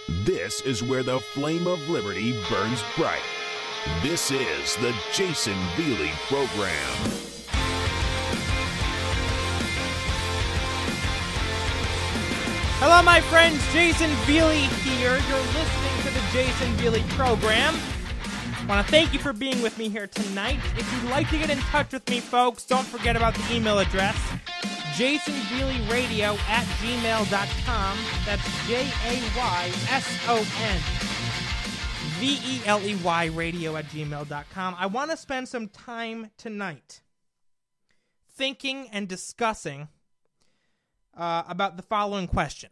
This is where the flame of liberty burns bright. This is the Jason Veely Program. Hello, my friends. Jason Veely here. You're listening to the Jason Veely Program. I want to thank you for being with me here tonight. If you'd like to get in touch with me, folks, don't forget about the email address, jasonveelyradio@gmail.com. That's JAYSON VELEY radio@gmail.com. I want to spend some time tonight thinking and discussing about the following question.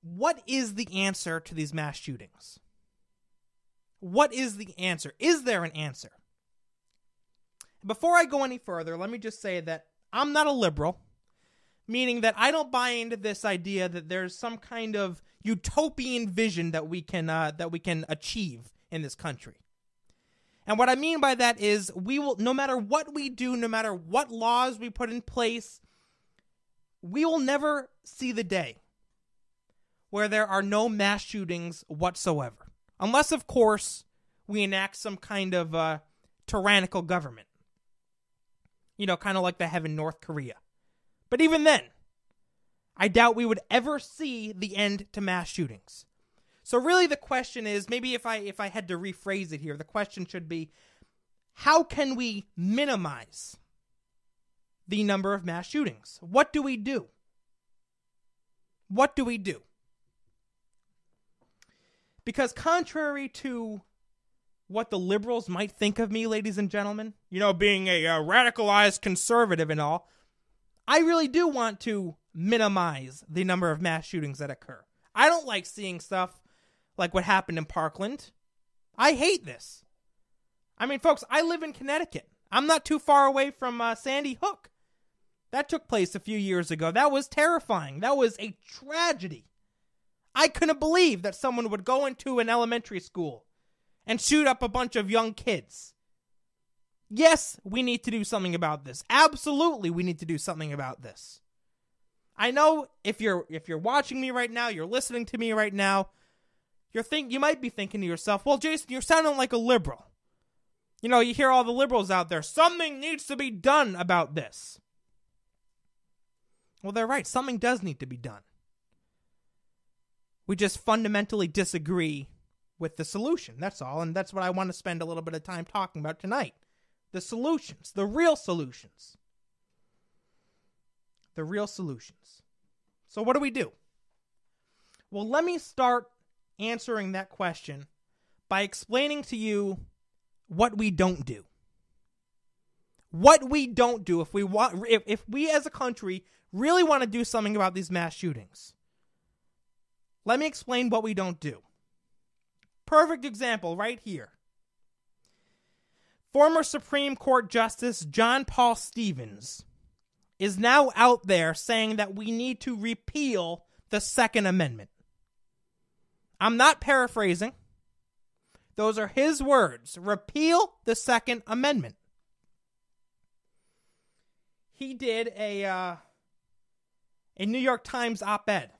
What is the answer to these mass shootings? What is the answer? Is there an answer? Before I go any further, let me just say that I'm not a liberal, meaning that I don't buy into this idea that there's some kind of utopian vision that we can achieve in this country. And what I mean by that is we will, no matter what we do, no matter what laws we put in place, we will never see the day where there are no mass shootings whatsoever. Unless, of course, we enact some kind of tyrannical government. You know, kind of like they have in North Korea. But even then, I doubt we would ever see the end to mass shootings. So really the question is, maybe if I had to rephrase it here, the question should be, how can we minimize the number of mass shootings? What do we do? What do we do? Because contrary to what the liberals might think of me, ladies and gentlemen, you know, being a radicalized conservative and all, I really do want to minimize the number of mass shootings that occur. I don't like seeing stuff like what happened in Parkland. I hate this. I mean, folks, I live in Connecticut. I'm not too far away from Sandy Hook. That took place a few years ago. That was terrifying. That was a tragedy. I couldn't believe that someone would go into an elementary school and shoot up a bunch of young kids. Yes, we need to do something about this. Absolutely, we need to do something about this. I know if you're watching me right now, you're listening to me right now, you might be thinking to yourself, well, Jason, you're sounding like a liberal. You know, you hear all the liberals out there, something needs to be done about this. Well, they're right. Something does need to be done. We just fundamentally disagree with the solution. That's all. And that's what I want to spend a little bit of time talking about tonight. The solutions. The real solutions. The real solutions. So what do we do? Well, let me start answering that question by explaining to you what we don't do. What we don't do if we as a country really want to do something about these mass shootings. Let me explain what we don't do. Perfect example right here. Former Supreme Court Justice John Paul Stevens is now out there saying that we need to repeal the Second Amendment. I'm not paraphrasing. Those are his words. Repeal the Second Amendment. He did a New York Times op-ed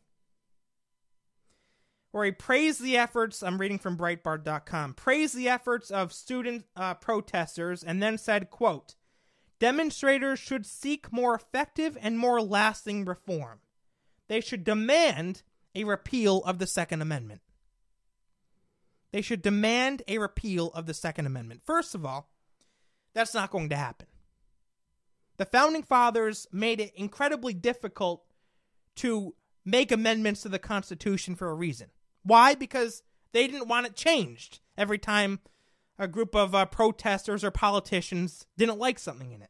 where he praised the efforts, I'm reading from Breitbart.com, praised the efforts of student protesters and then said, quote, demonstrators should seek more effective and more lasting reform. They should demand a repeal of the Second Amendment. They should demand a repeal of the Second Amendment. First of all, that's not going to happen. The Founding Fathers made it incredibly difficult to make amendments to the Constitution for a reason. Why? Because they didn't want it changed every time a group of protesters or politicians didn't like something in it.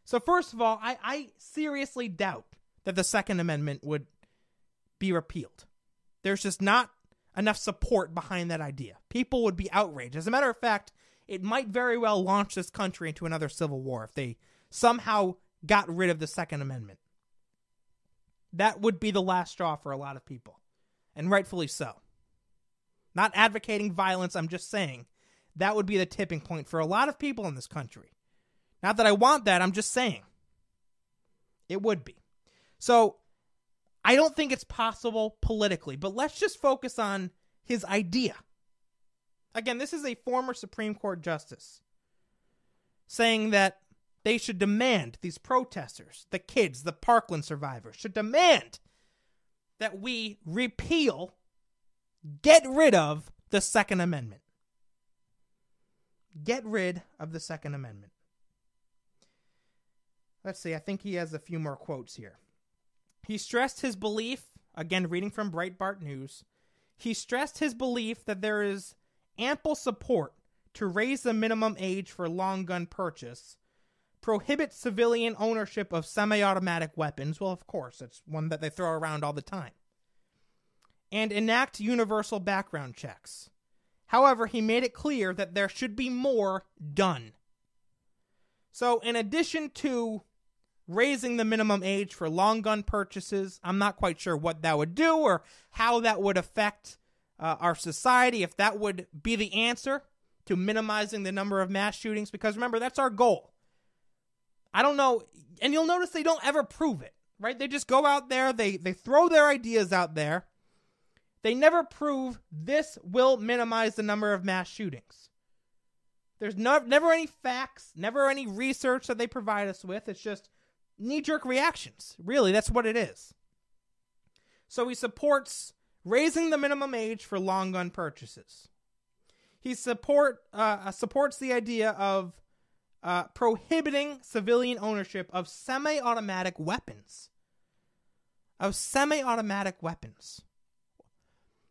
So first of all, I seriously doubt that the Second Amendment would be repealed. There's just not enough support behind that idea. People would be outraged. As a matter of fact, it might very well launch this country into another civil war if they somehow got rid of the Second Amendment. That would be the last straw for a lot of people, and rightfully so. Not advocating violence, I'm just saying that would be the tipping point for a lot of people in this country. Not that I want that, I'm just saying. It would be. So, I don't think it's possible politically, but let's just focus on his idea. Again, this is a former Supreme Court justice saying that they should demand, these protesters, the kids, the Parkland survivors, should demand that we repeal, get rid of the Second Amendment. Get rid of the Second Amendment. Let's see, I think he has a few more quotes here. He stressed his belief, again reading from Breitbart News, he stressed his belief that there is ample support to raise the minimum age for long gun purchase, prohibit civilian ownership of semi-automatic weapons, well, of course, it's one that they throw around all the time, and enact universal background checks. However, he made it clear that there should be more done. So, in addition to raising the minimum age for long gun purchases, I'm not quite sure what that would do or how that would affect our society, if that would be the answer to minimizing the number of mass shootings, because remember, that's our goal. I don't know, and you'll notice they don't ever prove it, right? They just go out there, they throw their ideas out there. They never prove this will minimize the number of mass shootings. There's never any facts, never any research that they provide us with. It's just knee-jerk reactions. Really, that's what it is. So he supports raising the minimum age for long gun purchases. He supports the idea of prohibiting civilian ownership of semi-automatic weapons.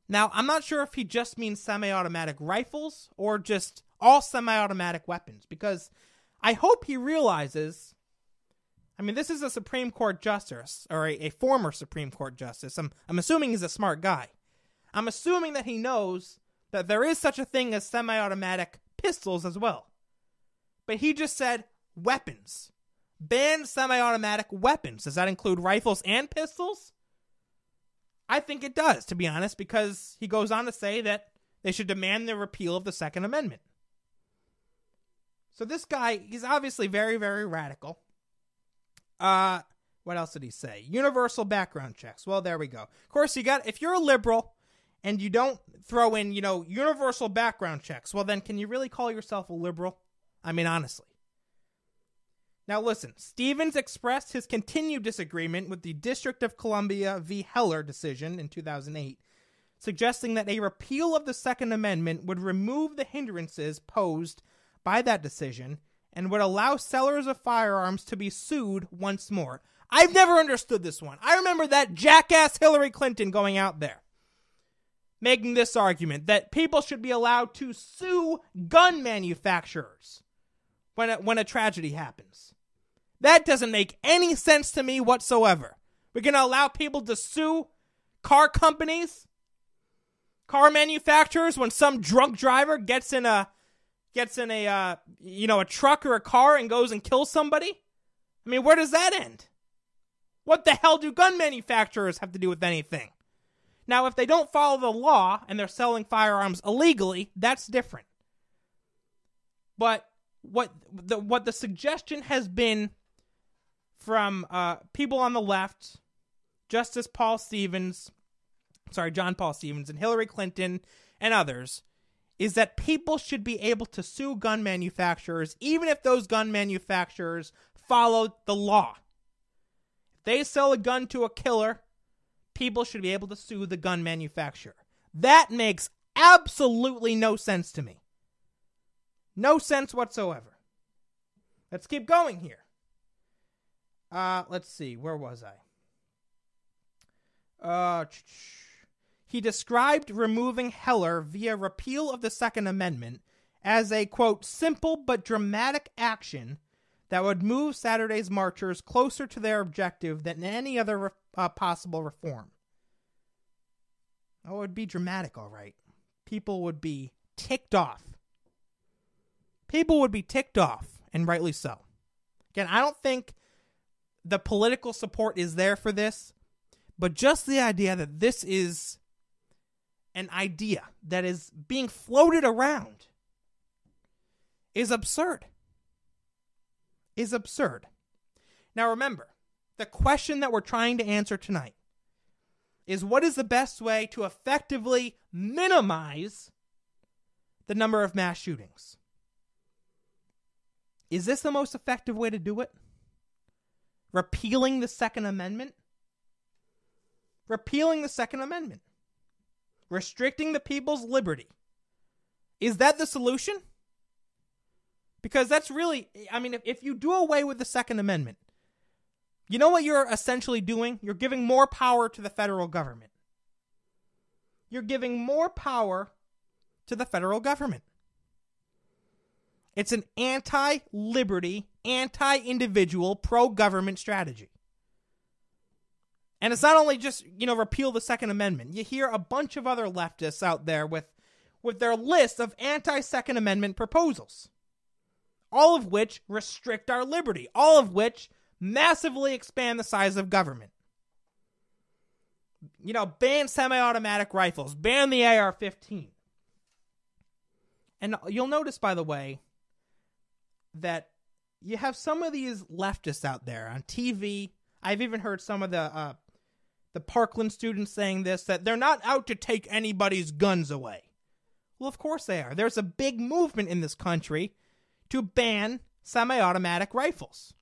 Now, I'm not sure if he just means semi-automatic rifles or just all semi-automatic weapons, because I hope he realizes, I mean, this is a Supreme Court justice, or a former Supreme Court justice. I'm assuming he's a smart guy. I'm assuming that he knows that there is such a thing as semi-automatic pistols as well. But he just said weapons. Ban semi-automatic weapons. Does that include rifles and pistols? I think it does, to be honest, because he goes on to say that they should demand the repeal of the Second Amendment. So this guy, he's obviously very, very radical. What else did he say? Universal background checks. Well, there we go. Of course, if you're a liberal and you don't throw in, universal background checks, well, then can you really call yourself a liberal? I mean, honestly. Now listen, Stevens expressed his continued disagreement with the District of Columbia v. Heller decision in 2008, suggesting that a repeal of the Second Amendment would remove the hindrances posed by that decision and would allow sellers of firearms to be sued once more. I've never understood this one. I remember that jackass Hillary Clinton going out there, making this argument that people should be allowed to sue gun manufacturers when a tragedy happens. That doesn't make any sense to me whatsoever. We're going to allow people to sue car companies, car manufacturers, when some drunk driver gets in a truck or a car and goes and kills somebody? I mean, where does that end? What the hell do gun manufacturers have to do with anything? Now, if they don't follow the law and they're selling firearms illegally, that's different. But what the suggestion has been from people on the left, John Paul Stevens, and Hillary Clinton and others, is that people should be able to sue gun manufacturers even if those gun manufacturers follow the law. If they sell a gun to a killer, people should be able to sue the gun manufacturer. That makes absolutely no sense to me. No sense whatsoever. Let's keep going here. Let's see. Where was I? He described removing Heller via repeal of the Second Amendment as a, quote, simple but dramatic action that would move Saturday's marchers closer to their objective than any other possible reform. Oh, it would be dramatic, all right. People would be ticked off. And rightly so. Again, I don't think the political support is there for this, but just the idea that this is an idea that is being floated around is absurd. Now remember, the question that we're trying to answer tonight, is what is the best way to effectively minimize the number of mass shootings. Is this the most effective way to do it? Repealing the Second Amendment? Repealing the Second Amendment. Restricting the people's liberty. Is that the solution? Because that's really, I mean, if you do away with the Second Amendment, you know what you're essentially doing? You're giving more power to the federal government. You're giving more power to the federal government. It's an anti-liberty, anti-individual, pro-government strategy. And it's not only just, repeal the Second Amendment. You hear a bunch of other leftists out there with their list of anti-Second Amendment proposals. All of which restrict our liberty. All of which massively expand the size of government. Ban semi-automatic rifles. Ban the AR-15. And you'll notice, by the way, that you have some of these leftists out there on TV. I've even heard some of the Parkland students saying this, that they're not out to take anybody's guns away. Well, of course they are. There's a big movement in this country to ban semi-automatic rifles.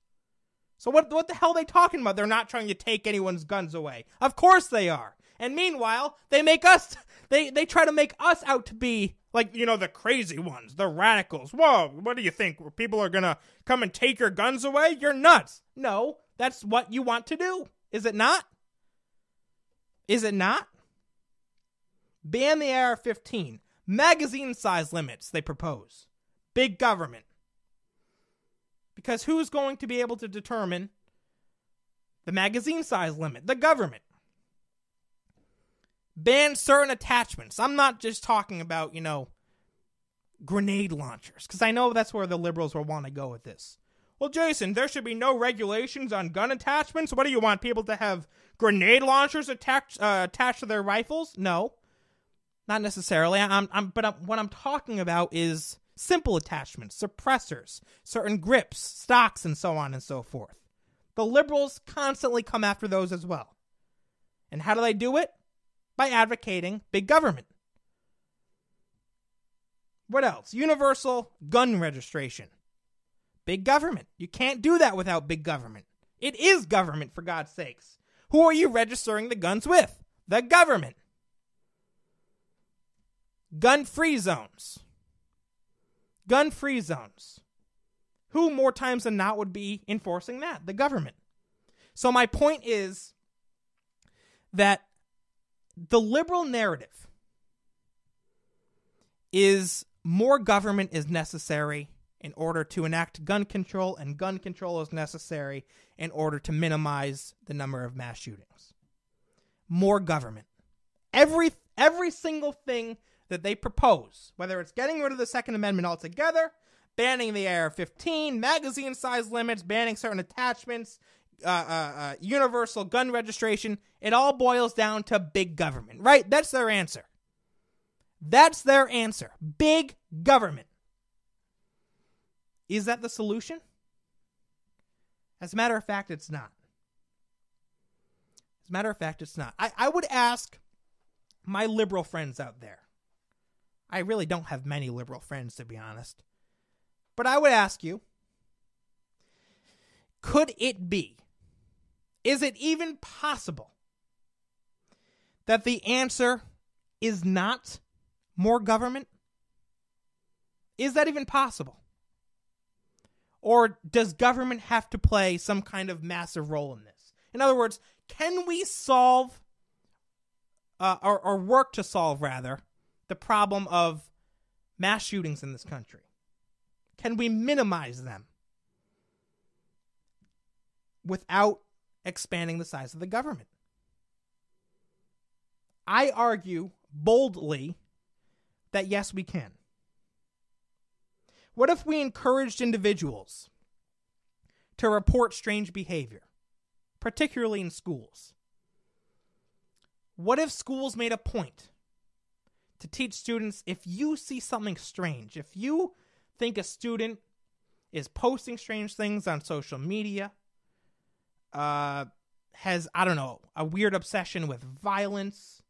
So what the hell are they talking about? They're not trying to take anyone's guns away. Of course they are. And meanwhile, they try to make us out to be like, the crazy ones, the radicals. Whoa, what do you think? People are going to come and take your guns away? You're nuts. No, that's what you want to do. Is it not? Is it not? Ban the AR-15. Magazine size limits, they propose. Big government. Because who's going to be able to determine the magazine size limit? The government. Ban certain attachments. I'm not just talking about, grenade launchers. Because I know that's where the liberals will want to go with this. Well, Jason, there should be no regulations on gun attachments. What do you want, people to have grenade launchers attached to their rifles? No, not necessarily. But what I'm talking about is simple attachments, suppressors, certain grips, stocks, and so on and so forth. The liberals constantly come after those as well. And how do they do it? By advocating big government. What else? Universal gun registration. Big government. You can't do that without big government. It is government, for God's sakes. Who are you registering the guns with? The government. Gun-free zones. Gun-free zones. Who more times than not would be enforcing that? The government. So my point is that the liberal narrative is more government is necessary in order to enact gun control, and gun control is necessary in order to minimize the number of mass shootings. More government. Every single thing that they propose, whether it's getting rid of the Second Amendment altogether, banning the AR-15, magazine size limits, banning certain attachments, universal gun registration, it all boils down to big government, right? That's their answer. That's their answer. Big government. Is that the solution? As a matter of fact, it's not. As a matter of fact, it's not. I would ask my liberal friends out there. I really don't have many liberal friends, to be honest. But I would ask you, could it be, is it even possible that the answer is not more government? Is that even possible? Or does government have to play some kind of massive role in this? In other words, can we solve, or work to solve, rather, the problem of mass shootings in this country? Can we minimize them without expanding the size of the government? I argue boldly that yes, we can. What if we encouraged individuals to report strange behavior, particularly in schools? What if schools made a point to teach students, if you see something strange, if you think a student is posting strange things on social media, has, I don't know, a weird obsession with violence,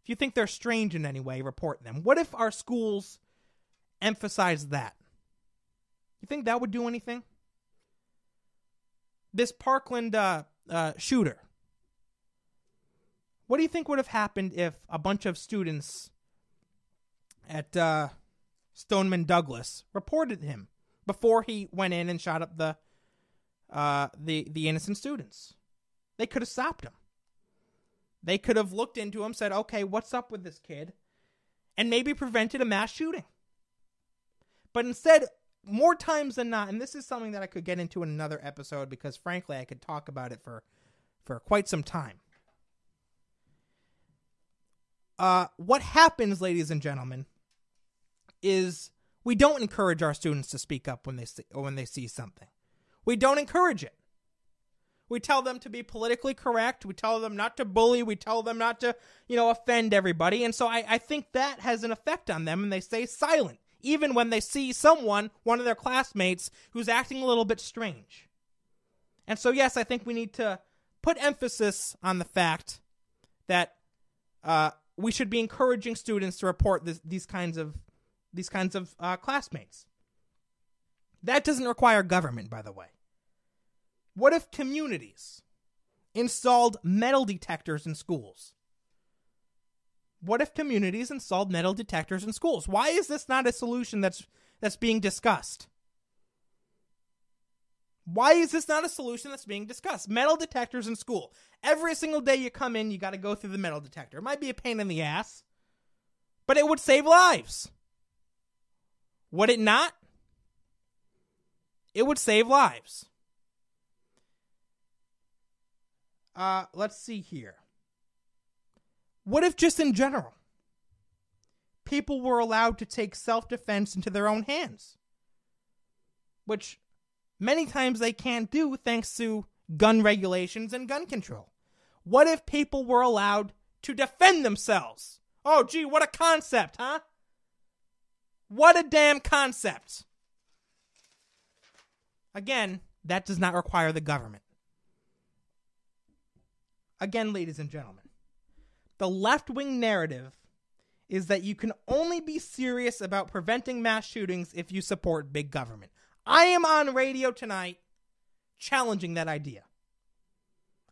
if you think they're strange in any way, report them. What if our schools emphasize that? You think that would do anything? This Parkland shooter. What do you think would have happened if a bunch of students at Stoneman Douglas reported him before he went in and shot up the innocent students? They could have stopped him. They could have looked into him, said, okay, what's up with this kid? And maybe prevented a mass shooting. But instead, more times than not, and this is something that I could get into in another episode because, frankly, I could talk about it for quite some time. What happens, ladies and gentlemen, is we don't encourage our students to speak up when they see something. We don't encourage it. We tell them to be politically correct. We tell them not to bully. We tell them not to, offend everybody. And so I think that has an effect on them, and they stay silent, even when they see one of their classmates, who's acting a little bit strange. And so, yes, I think we need to put emphasis on the fact that we should be encouraging students to report these kinds of classmates. That doesn't require government, by the way. What if communities installed metal detectors in schools? What if communities installed metal detectors in schools? Why is this not a solution that's being discussed? Why is this not a solution that's being discussed? Metal detectors in school. Every single day you come in, you got to go through the metal detector. It might be a pain in the ass, but it would save lives. Would it not? It would save lives. Let's see here. What if just in general, people were allowed to take self-defense into their own hands? Which many times they can't do thanks to gun regulations and gun control. What if people were allowed to defend themselves? Oh, gee, what a concept, huh? What a damn concept. Again, that does not require the government. Again, ladies and gentlemen, the left-wing narrative is that you can only be serious about preventing mass shootings if you support big government. I am on radio tonight challenging that idea.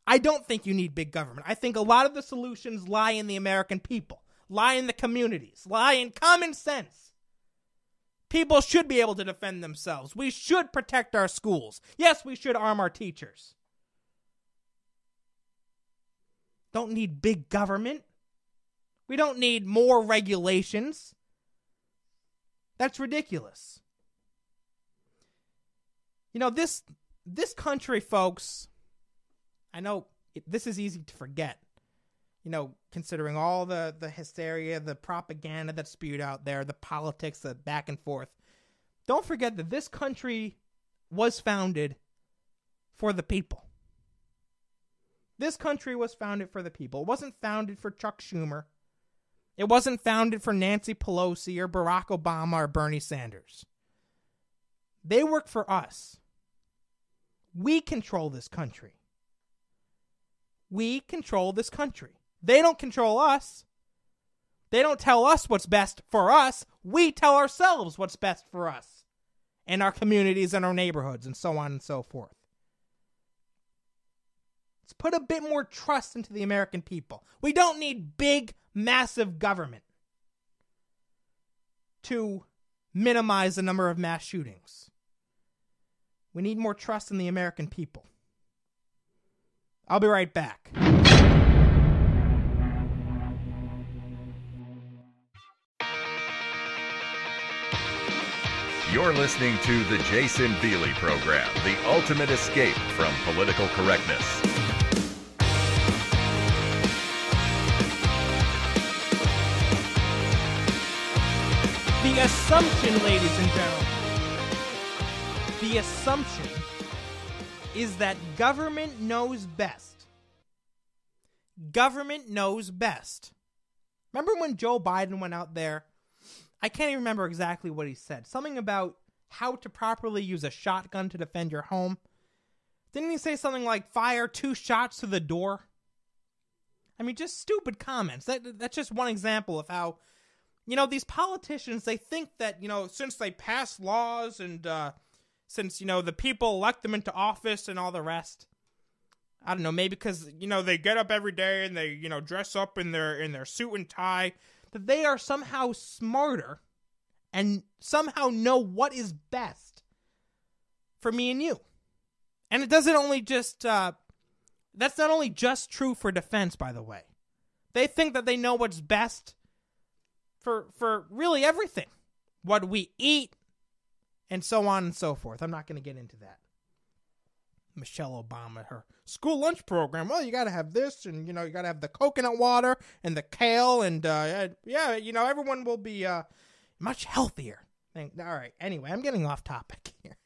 I don't think you need big government. I think a lot of the solutions lie in the American people, lie in the communities, lie in common sense. People should be able to defend themselves. We should protect our schools. Yes, we should arm our teachers. Don't need big government. We don't need more regulations. That's ridiculous. This country, folks, I know this is easy to forget, considering all the hysteria, the propaganda that's spewed out there, the politics, the back and forth. Don't forget that this country was founded for the people. This country was founded for the people. It wasn't founded for Chuck Schumer. It wasn't founded for Nancy Pelosi or Barack Obama or Bernie Sanders. They work for us. We control this country. We control this country. They don't control us. They don't tell us what's best for us. We tell ourselves what's best for us and our communities and our neighborhoods and so on and so forth. Let's put a bit more trust into the American people. We don't need big, massive government to minimize the number of mass shootings. We need more trust in the American people. I'll be right back. You're listening to The Jason Veely Program, the ultimate escape from political correctness. The assumption, ladies and gentlemen, the assumption is that government knows best. Government knows best. Remember when Joe Biden went out there? I can't even remember exactly what he said. Something about how to properly use a shotgun to defend your home. Didn't he say something like fire 2 shots to the door? I mean, just stupid comments. That's just one example of how, these politicians, they think that, since they pass laws and since, the people elect them into office and all the rest, I don't know, maybe because, they get up every day and they, dress up in their suit and tie, that they are somehow smarter and somehow know what is best for me and you. And it doesn't only just, that's not only just true for defense, by the way. They think that they know what's best for really everything. What we eat, and so on and so forth. I'm not going to get into that. Michelle Obama, her school lunch program. Well, you got to have this, and, you got to have the coconut water and the kale, and, everyone will be much healthier. All right, anyway, I'm getting off topic here.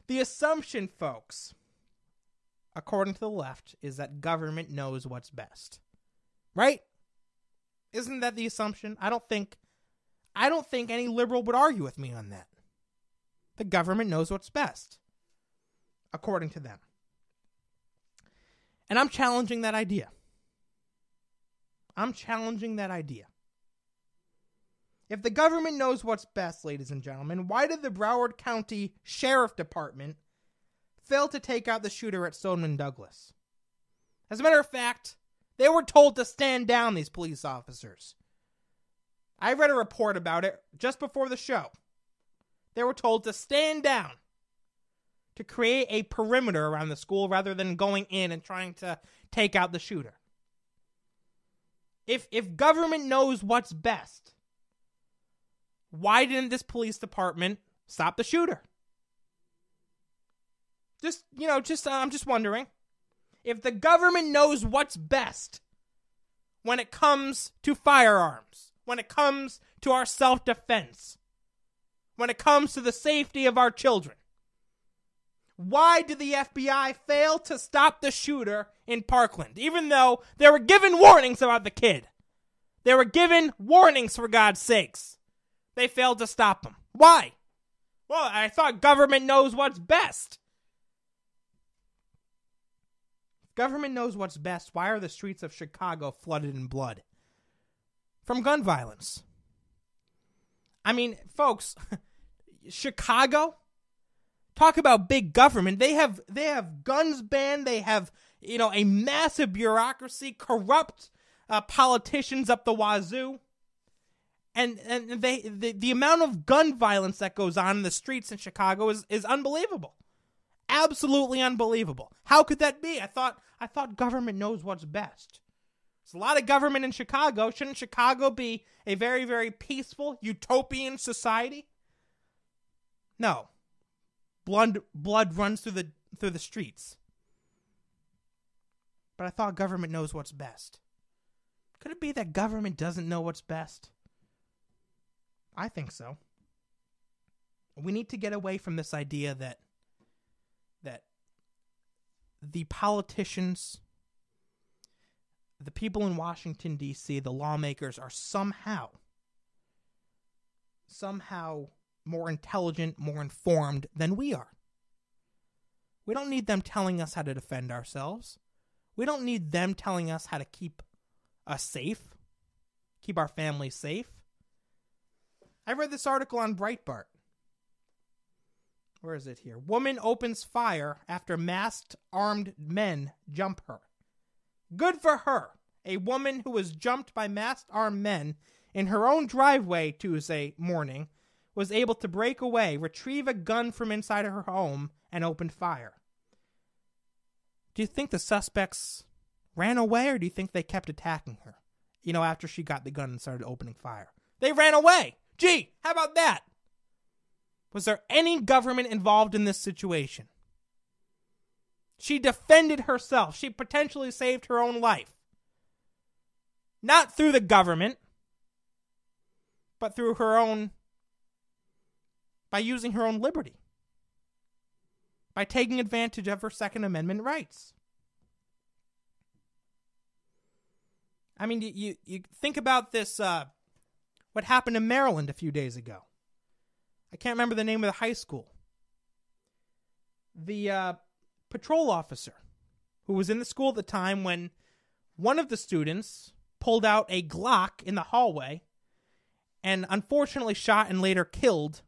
The assumption, folks, according to the left, is that government knows what's best. Right? Isn't that the assumption? I don't think any liberal would argue with me on that. The government knows what's best, according to them. And I'm challenging that idea. If the government knows what's best, ladies and gentlemen, why did the Broward County Sheriff Department fail to take out the shooter at Stoneman Douglas? As a matter of fact, they were told to stand down, these police officers. I read a report about it just before the show. They were told to stand down, to create a perimeter around the school rather than going in and trying to take out the shooter. If government knows what's best, why didn't this police department stop the shooter? I'm just wondering. If the government knows what's best when it comes to firearms, when it comes to our self-defense, when it comes to the safety of our children, why did the FBI fail to stop the shooter in Parkland, even though they were given warnings about the kid? They were given warnings, for God's sakes. They failed to stop him. Why? Well, I thought government knows what's best. If government knows what's best, why are the streets of Chicago flooded in blood? From gun violence. I mean, folks, Chicago, talk about big government. They have guns banned. They have, a massive bureaucracy, corrupt politicians up the wazoo. And the amount of gun violence that goes on in the streets in Chicago is unbelievable. Absolutely unbelievable. How could that be? I thought government knows what's best. There's a lot of government in Chicago. Shouldn't Chicago be a very, very peaceful, utopian society? No. Blood runs through the streets. But I thought government knows what's best. Could it be that government doesn't know what's best? I think so. We need to get away from this idea that the politicians, the people in Washington, D.C., the lawmakers are somehow more intelligent, more informed than we are. We don't need them telling us how to defend ourselves. We don't need them telling us how to keep us safe, keep our families safe. I read this article on Breitbart. Where is it here? Woman opens fire after masked armed men jump her. Good for her. A woman who was jumped by masked armed men in her own driveway Tuesday morning was able to break away, retrieve a gun from inside her home, and open fire. Do you think the suspects ran away, or do you think they kept attacking her? After she got the gun and started opening fire. They ran away. Gee, how about that? Was there any government involved in this situation? She defended herself. She potentially saved her own life. Not through the government, but through by using her own liberty. By taking advantage of her Second Amendment rights. I mean, you think about this, what happened in Maryland a few days ago. I can't remember the name of the high school. The patrol officer who was in the school at the time when one of the students pulled out a Glock in the hallway and unfortunately shot and later killed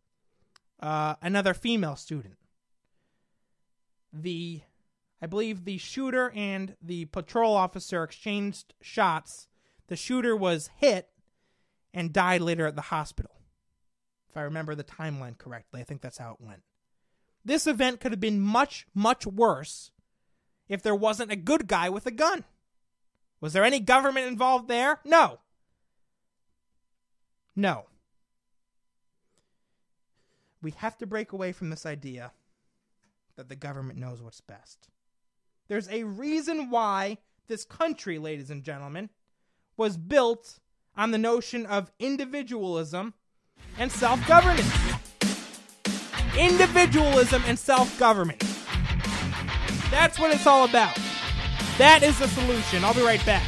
another female student. I believe the shooter and the patrol officer exchanged shots. The shooter was hit and died later at the hospital. If I remember the timeline correctly, I think that's how it went. This event could have been much, much worse if there wasn't a good guy with a gun. Was there any government involved there? No. No. We have to break away from this idea that the government knows what's best. There's a reason why this country, ladies and gentlemen, was built on the notion of individualism and self-governance. Individualism and self-government. That's what it's all about. That is the solution. I'll be right back.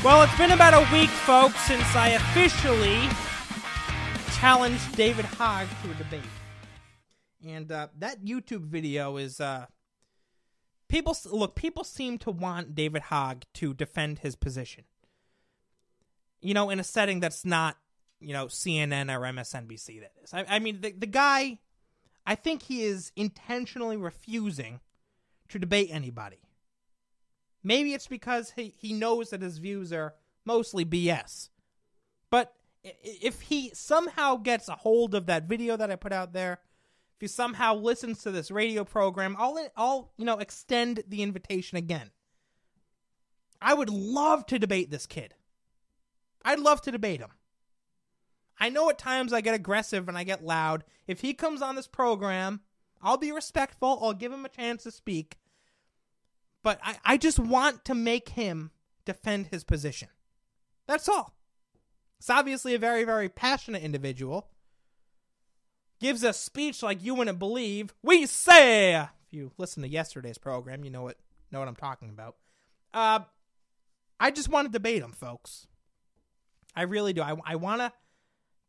Well, it's been about a week, folks, since I officially challenged David Hogg to a debate. And that YouTube video is, people seem to want David Hogg to defend his position. You know, in a setting that's not, CNN or MSNBC, that is. I mean, the guy, I think he is intentionally refusing to debate anybody. Maybe it's because he knows that his views are mostly BS. But if he somehow gets a hold of that video that I put out there, if he somehow listens to this radio program, I'll extend the invitation again. I would love to debate this kid. I'd love to debate him. I know at times I get aggressive and I get loud. If he comes on this program, I'll be respectful. I'll give him a chance to speak. But I just want to make him defend his position. That's all. He's obviously a very, very passionate individual. Gives a speech like you wouldn't believe. We say! If you listen to yesterday's program, you know what I'm talking about. I just want to debate him, folks. I really do. I want to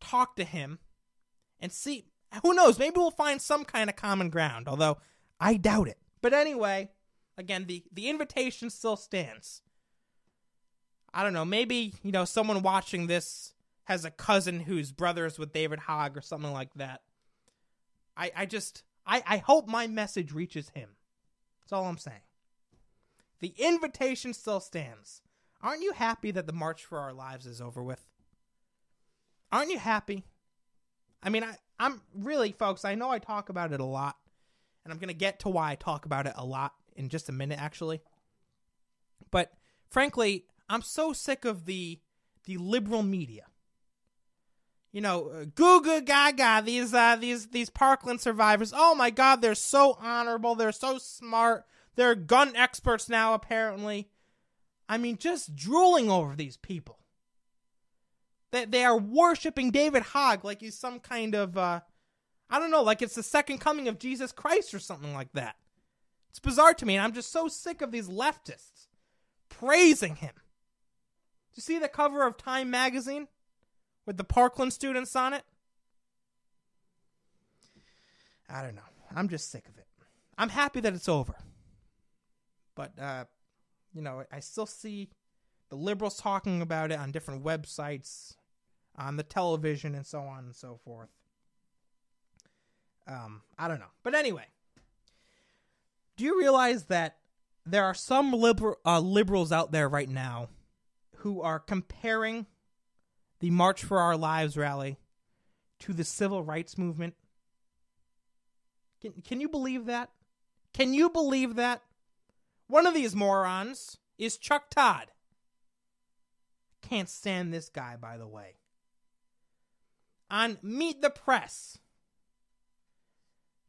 talk to him and see. Who knows? Maybe we'll find some kind of common ground, although I doubt it. But anyway, again, the invitation still stands. I don't know, maybe, someone watching this has a cousin whose brother's with David Hogg or something like that. I hope my message reaches him. That's all I'm saying. The invitation still stands. Aren't you happy that the March for Our Lives is over with? Aren't you happy? I mean, I'm really, folks, I know I talk about it a lot, and I'm going to get to why I talk about it a lot in just a minute, actually. But frankly, I'm so sick of the liberal media. Goo goo gaga, these Parkland survivors. Oh my God, they're so honorable. They're so smart. They're gun experts now, apparently. I mean, just drooling over these people. They are worshiping David Hogg like he's some kind of, I don't know, like it's the second coming of Jesus Christ or something like that. It's bizarre to me, and I'm just so sick of these leftists praising him. Did you see the cover of Time magazine with the Parkland students on it? I don't know. I'm just sick of it. I'm happy that it's over. But, I still see the liberals talking about it on different websites, on the television, and so on and so forth. I don't know. But anyway, do you realize that there are some liberals out there right now who are comparing the March for Our Lives rally to the civil rights movement? Can you believe that? Can you believe that? One of these morons is Chuck Todd. Can't stand this guy, by the way. On Meet the Press,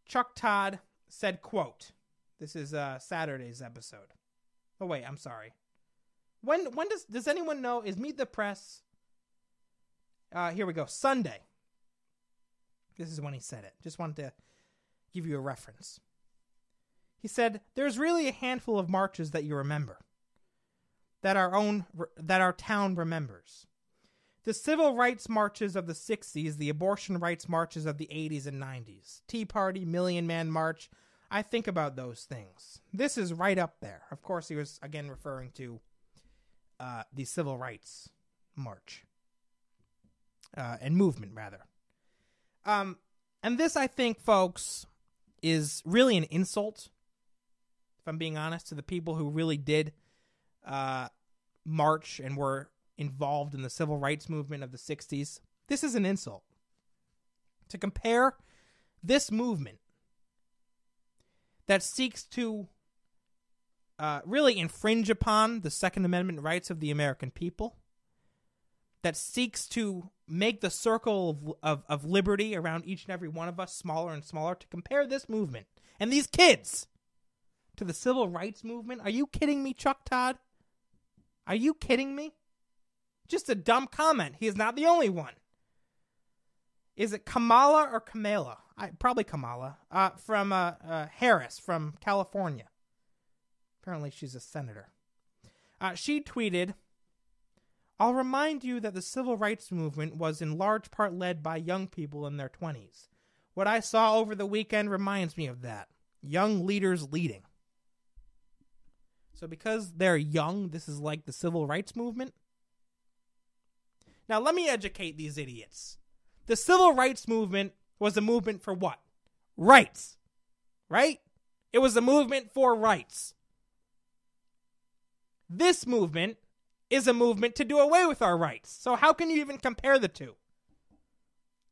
Chuck Todd said, quote, this is Saturday's episode. Oh, wait, I'm sorry. When does anyone know? Is Meet the Press? Here we go. Sunday. This is when he said it. Just wanted to give you a reference. He said, "There's really a handful of marches that you remember, that our town remembers. The civil rights marches of the 60s, the abortion rights marches of the 80s and 90s, Tea Party, Million Man March. I think about those things. This is right up there." Of course, he was, again, referring to the civil rights march. And movement, rather. And this, I think, folks, is really an insult, if I'm being honest, to the people who really did march and were involved in the civil rights movement of the 60s. This is an insult. To compare this movement that seeks to really infringe upon the Second Amendment rights of the American people, that seeks to make the circle of liberty around each and every one of us smaller and smaller, to compare this movement and these kids to the civil rights movement. Are you kidding me, Chuck Todd? Are you kidding me? Just a dumb comment. He is not the only one. Is it Kamala or Kamala? Probably Kamala. From Harris from California. Apparently she's a senator. She tweeted, "I'll remind you that the civil rights movement was in large part led by young people in their 20s. What I saw over the weekend reminds me of that. Young leaders leading." So because they're young, this is like the civil rights movement? Now let me educate these idiots. The civil rights movement was a movement for what? Rights. Right? It was a movement for rights. This movement is a movement to do away with our rights. So how can you even compare the two?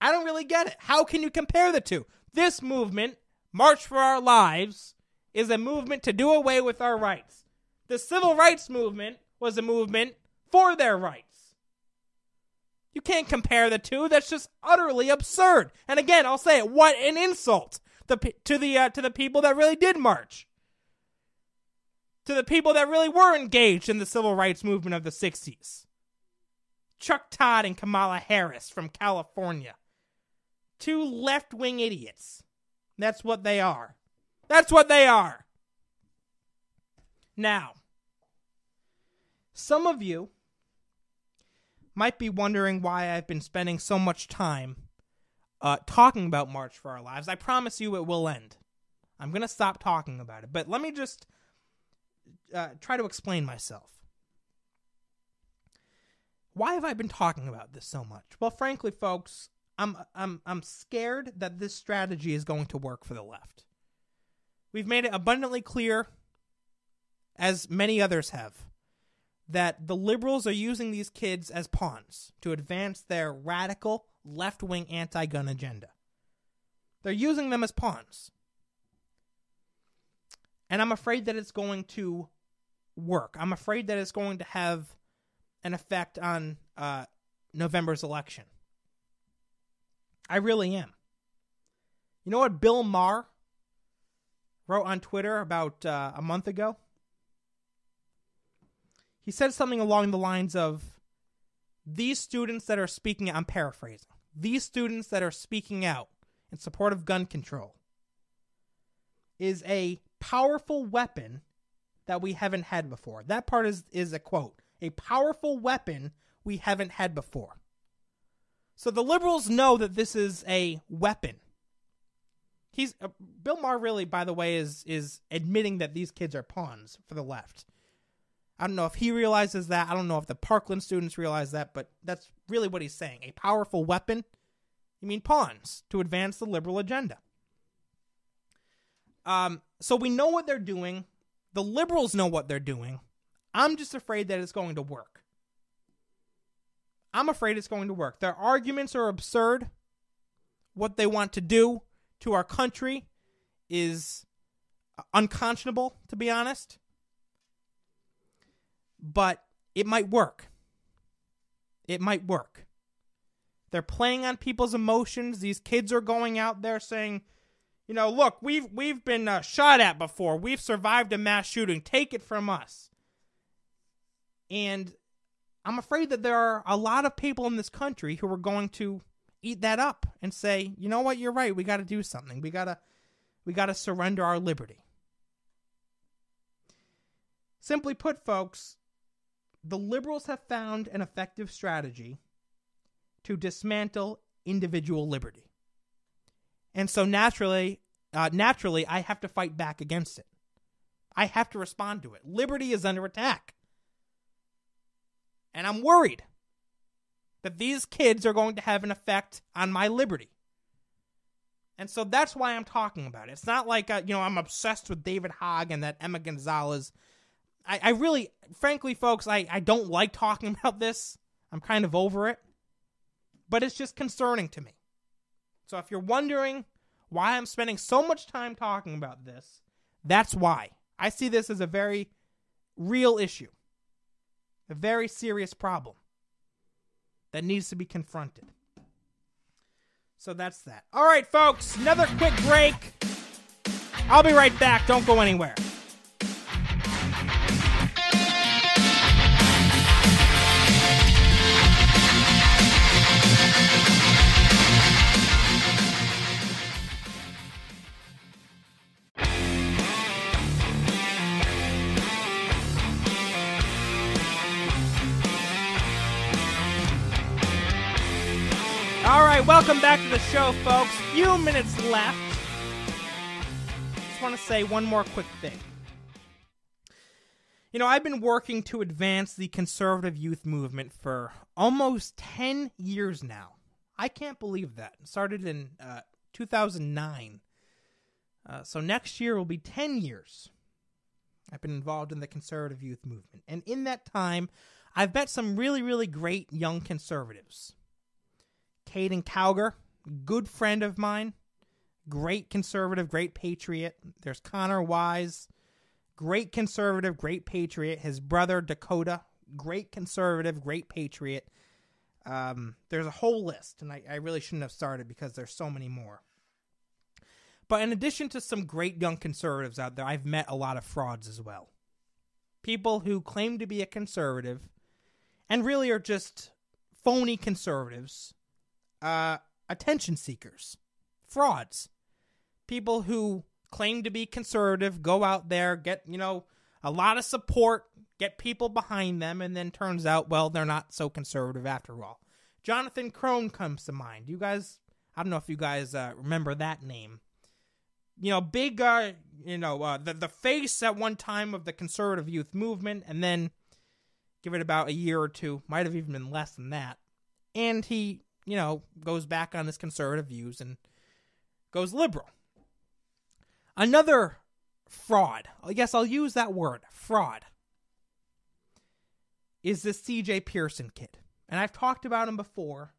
I don't really get it. How can you compare the two? This movement, March for Our Lives, is a movement to do away with our rights. The civil rights movement was a movement for their rights. You can't compare the two. That's just utterly absurd. And again, I'll say it. What an insult to the people that really did march. To the people that really were engaged in the civil rights movement of the 60s. Chuck Todd and Kamala Harris from California. Two left-wing idiots. That's what they are. That's what they are. Now, some of you might be wondering why I've been spending so much time talking about March for Our Lives. I promise you it will end. I'm going to stop talking about it. But let me just try to explain myself. Why have I been talking about this so much? Well, frankly, folks, I'm scared that this strategy is going to work for the left. We've made it abundantly clear, as many others have, that the liberals are using these kids as pawns to advance their radical left-wing anti-gun agenda. They're using them as pawns. And I'm afraid that it's going to work. I'm afraid that it's going to have an effect on November's election. I really am. You know what Bill Maher wrote on Twitter about a month ago? He said something along the lines of, these students that are speaking out, I'm paraphrasing, these students that are speaking out in support of gun control is a powerful weapon that we haven't had before. That part is a quote. A powerful weapon we haven't had before. So the liberals know that this is a weapon. Bill Maher really, by the way, is admitting that these kids are pawns for the left. I don't know if he realizes that. I don't know if the Parkland students realize that, but that's really what he's saying. A powerful weapon? You mean pawns to advance the liberal agenda. So we know what they're doing. The liberals know what they're doing. I'm just afraid that it's going to work. I'm afraid it's going to work. Their arguments are absurd. What they want to do to our country is unconscionable, to be honest. But it might work. It might work. They're playing on people's emotions. These kids are going out there saying, you know, look, we've been shot at before. We've survived a mass shooting. Take it from us. And I'm afraid that there are a lot of people in this country who are going to eat that up and say, you know what, you're right. We got to do something. We got we got to surrender our liberty. Simply put, folks, the liberals have found an effective strategy to dismantle individual liberty. And so naturally, I have to fight back against it. I have to respond to it. Liberty is under attack. And I'm worried that these kids are going to have an effect on my liberty. And so that's why I'm talking about it. It's not like, I'm obsessed with David Hogg and that Emma Gonzalez. I really, frankly, folks, I don't like talking about this. I'm kind of over it. But it's just concerning to me. So if you're wondering why I'm spending so much time talking about this, that's why. I see this as a very real issue. A very serious problem that needs to be confronted. So that's that. All right, folks, another quick break. I'll be right back. Don't go anywhere. All right, welcome back to the show, folks. Few minutes left. Just want to say one more quick thing. I've been working to advance the conservative youth movement for almost 10 years now. I can't believe that. It started in 2009. So next year will be 10 years I've been involved in the conservative youth movement. And in that time, I've met some really, really great young conservatives. Caden Cowger, good friend of mine, great conservative, great patriot. There's Connor Wise, great conservative, great patriot. His brother Dakota, great conservative, great patriot. There's a whole list, and I really shouldn't have started because there's so many more. But in addition to some great young conservatives out there, I've met a lot of frauds as well. People who claim to be a conservative and really are just phony conservatives. Attention seekers, frauds, people who claim to be conservative, go out there, get, a lot of support, get people behind them, and then turns out, well, they're not so conservative after all. Jonathan Crone comes to mind. You guys, I don't know if you guys remember that name. Big, the face at one time of the conservative youth movement, and then give it about a year or two, might have even been less than that, and he goes back on his conservative views and goes liberal. Another fraud, I guess I'll use that word, fraud, is this C.J. Pearson kid. And I've talked about him before,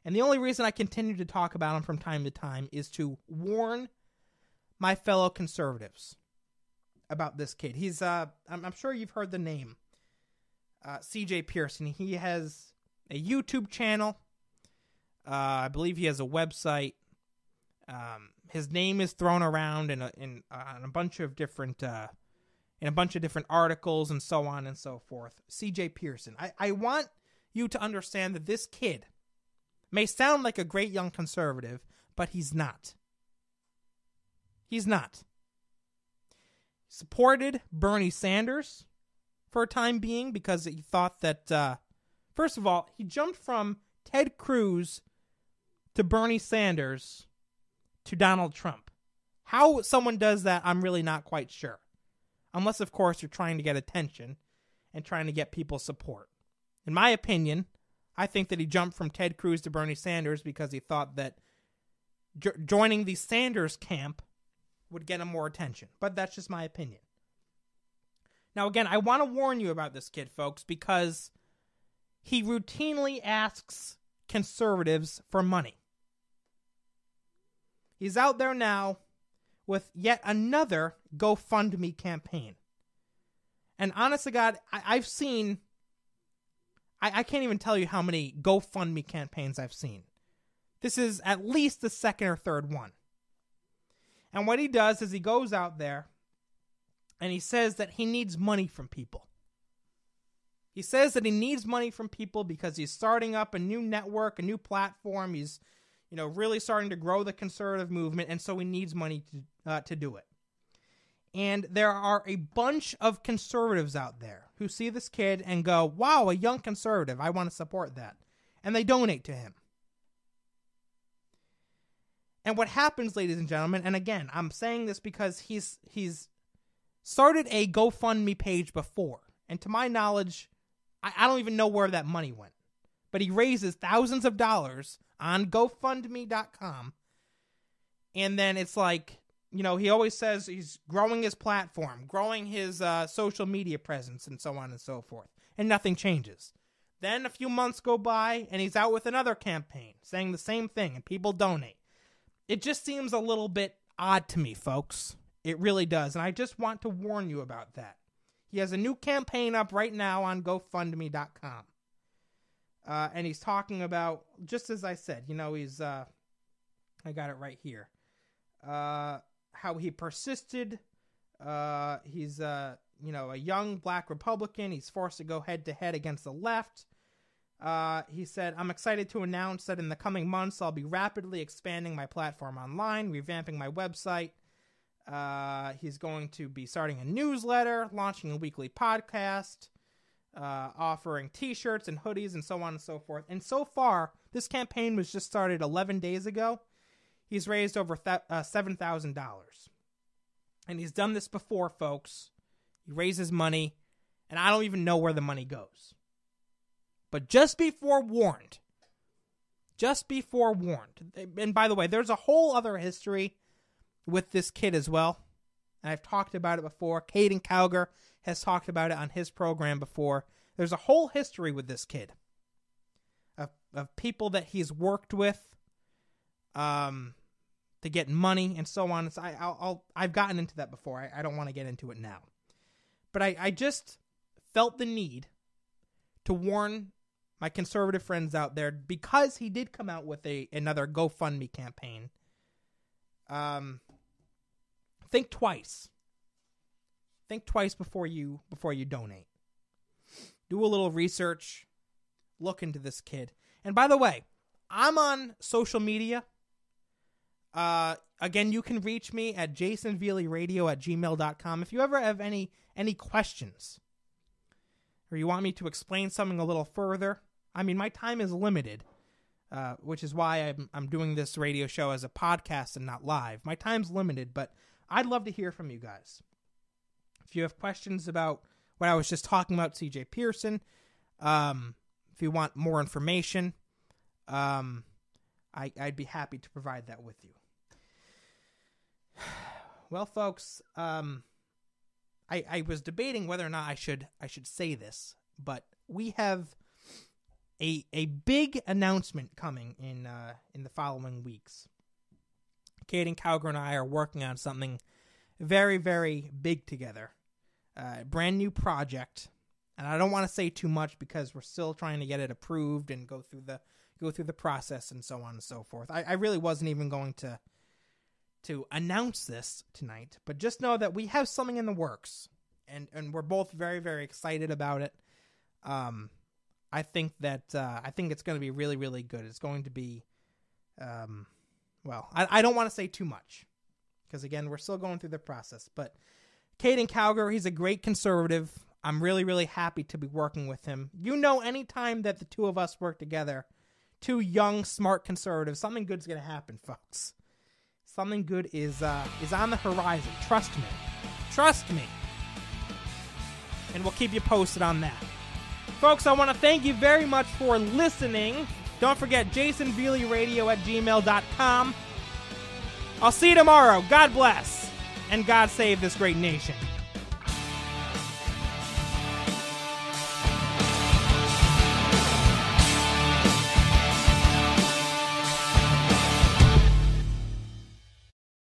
and the only reason I continue to talk about him from time to time is to warn my fellow conservatives about this kid. He's, I'm sure you've heard the name, C.J. Pearson. He has a YouTube channel. I believe he has a website. His name is thrown around in a bunch of different articles and so on and so forth. C.J. Pearson. I want you to understand that this kid may sound like a great young conservative, but he's not. He's not. Supported Bernie Sanders for a time being because he thought that, first of all, he jumped from Ted Cruz to Bernie Sanders to Donald Trump. How someone does that, I'm really not quite sure. Unless, of course, you're trying to get attention and trying to get people's support. In my opinion, I think that he jumped from Ted Cruz to Bernie Sanders because he thought that joining the Sanders camp would get him more attention. But that's just my opinion. Now, again, I want to warn you about this kid, folks, because he routinely asks conservatives for money. He's out there now with yet another GoFundMe campaign. And honest to God, I've seen, I can't even tell you how many GoFundMe campaigns I've seen. This is at least the second or third one. And what he does is he goes out there and he says that he needs money from people. He says that he needs money from people because he's starting up a new network, a new platform. He's, really starting to grow the conservative movement, and so he needs money to do it. And there are a bunch of conservatives out there who see this kid and go, wow, a young conservative, I want to support that. And they donate to him. And what happens, ladies and gentlemen, and again, I'm saying this because he's started a GoFundMe page before. And to my knowledge, I don't even know where that money went. But he raises thousands of dollars on GoFundMe.com. And then it's like, he always says he's growing his platform, growing his social media presence, and so on and so forth. And nothing changes. Then a few months go by, and he's out with another campaign saying the same thing, and people donate. It just seems a little bit odd to me, folks. It really does, and I just want to warn you about that. He has a new campaign up right now on GoFundMe.com. And he's talking about, just as I said, he's, I got it right here, how he persisted. He's, a young black Republican. He's forced to go head-to-head against the left. He said, I'm excited to announce that in the coming months, I'll be rapidly expanding my platform online, revamping my website. He's going to be starting a newsletter, launching a weekly podcast, offering t-shirts and hoodies and so on and so forth. And so far, this campaign was just started 11 days ago. He's raised over $7,000. And he's done this before, folks. He raises money, and I don't even know where the money goes. But just be forewarned. And by the way, there's a whole other history with this kid as well. And I've talked about it before. Caden Cowger has talked about it on his program before. There's a whole history with this kid of people that he's worked with to get money and so on. So I've gotten into that before. I don't want to get into it now. But I just felt the need to warn my conservative friends out there, because he did come out with another GoFundMe campaign. Think twice. Think twice before you donate. Do a little research. Look into this kid. And by the way, I'm on social media. Again, you can reach me at jasonveelyradio@gmail.com. If you ever have any questions, or you want me to explain something a little further, I mean, my time is limited, which is why I'm doing this radio show as a podcast and not live. My time's limited, but I'd love to hear from you guys. If you have questions about what I was just talking about, C.J. Pearson, if you want more information, I'd be happy to provide that with you. Well, folks, I was debating whether or not I should say this, but we have a big announcement coming in the following weeks. Caden Cowger and I are working on something very, very big together. Brand new project, and I don't want to say too much because we're still trying to get it approved and go through the process and so on and so forth. I really wasn't even going to announce this tonight, but just know that we have something in the works, and we're both very, very excited about it. I think it's going to be really, really good. It's going to be, I don't want to say too much because, again, we're still going through the process. But Caden Cowger, he's a great conservative. I'm really, really happy to be working with him. Anytime that the two of us work together, two young, smart conservatives, something good's going to happen, folks. Something good is on the horizon. Trust me. And we'll keep you posted on that. Folks, I want to thank you very much for listening. Don't forget, jasonveelyradio@gmail.com. I'll see you tomorrow. God bless. And God save this great nation.